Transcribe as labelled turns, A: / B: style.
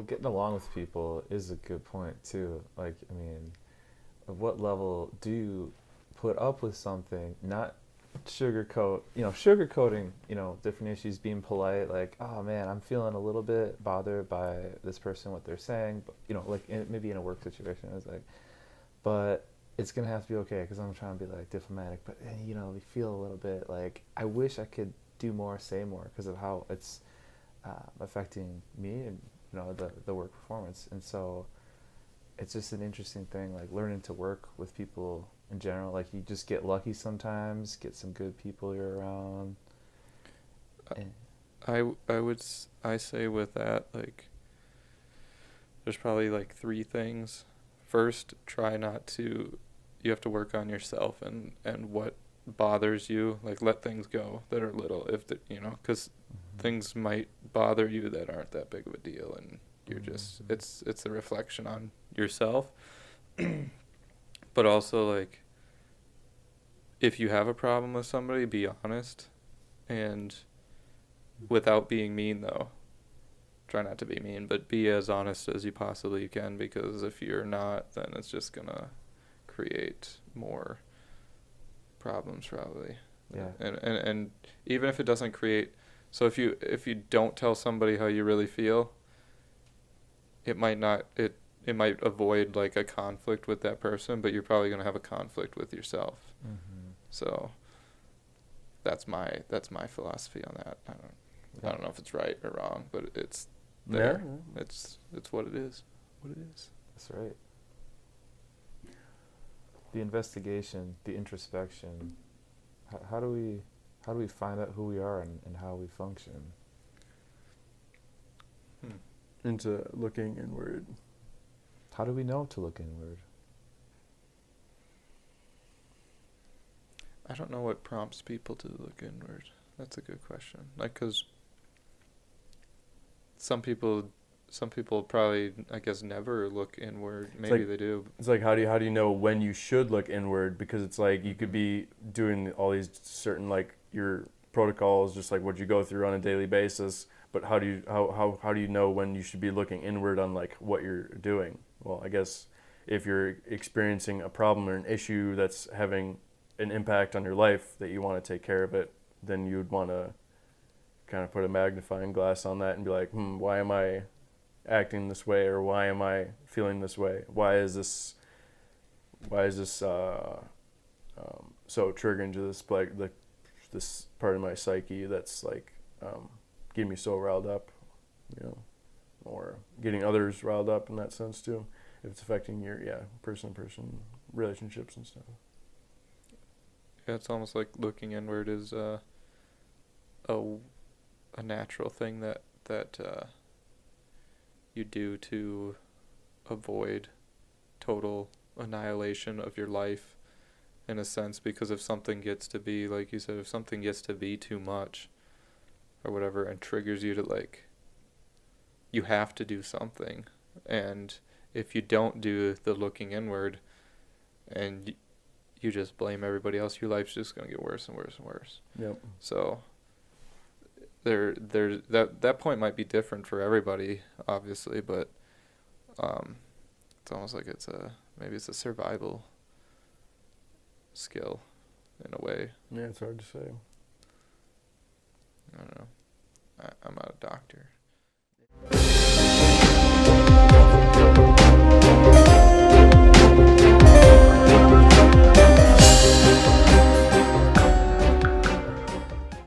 A: getting along with people is a good point too. Like, I mean, at what level do you put up with something, not sugarcoating, different issues, being polite, like, oh man, I'm feeling a little bit bothered by this person, what they're saying, but, like maybe in a work situation, it's like, but it's gonna have to be okay because I'm trying to be like diplomatic, but we feel a little bit like I wish I could do more, say more because of how it's affecting me and the work performance, and so it's just an interesting thing, like learning to work with people in general. Like you just get lucky sometimes, get some good people you're around. And
B: I say with that, like, there's probably like three things. First, try not to. You have to work on yourself and what bothers you. Like, let things go that are little, because things might bother you that aren't that big of a deal, and you're just it's a reflection on yourself. But also, like, if you have a problem with somebody, be honest, and without being mean, though. Try not to be mean, but be as honest as you possibly can, because if you're not, then it's just gonna create more problems probably.
A: Yeah.
B: And even if it doesn't create, so if you don't tell somebody how you really feel, it might avoid like a conflict with that person, but you're probably going to have a conflict with yourself. So that's my philosophy on that. I don't know if it's right or wrong, but it's there. Yeah. It's what it is.
A: That's right. The investigation, the introspection. How do we find out who we are and how we function?
C: Into looking inward.
A: How do we know to look inward?
B: I don't know what prompts people to look inward. That's a good question. Like, 'cause some people probably, I guess, never look inward. Maybe they do.
C: It's like, how do you know when you should look inward? Because it's like you could be doing all these certain, like, your protocols, just like what you go through on a daily basis. But how do you know when you should be looking inward on like what you're doing? Well, I guess if you're experiencing a problem or an issue that's having an impact on your life that you want to take care of it, then you'd want to kind of put a magnifying glass on that and be like, why am I acting this way, or why am I feeling this way? Why is this so triggering to this, like, this part of my psyche that's like getting me so riled up, or getting others riled up in that sense too, if it's affecting your person-to-person relationships and stuff.
B: Yeah, it's almost like looking inward is a natural thing that you do to avoid total annihilation of your life, in a sense, because if something gets to be, like you said, if something gets to be too much or whatever and triggers you to, like, you have to do something, and if you don't do the looking inward and you just blame everybody else, your life's just going to get worse and worse and worse.
C: Yep.
B: So there's that point might be different for everybody, obviously, but it's almost like maybe it's a survival skill in a way.
C: Yeah, it's hard to say.
B: I don't know. I'm not a doctor.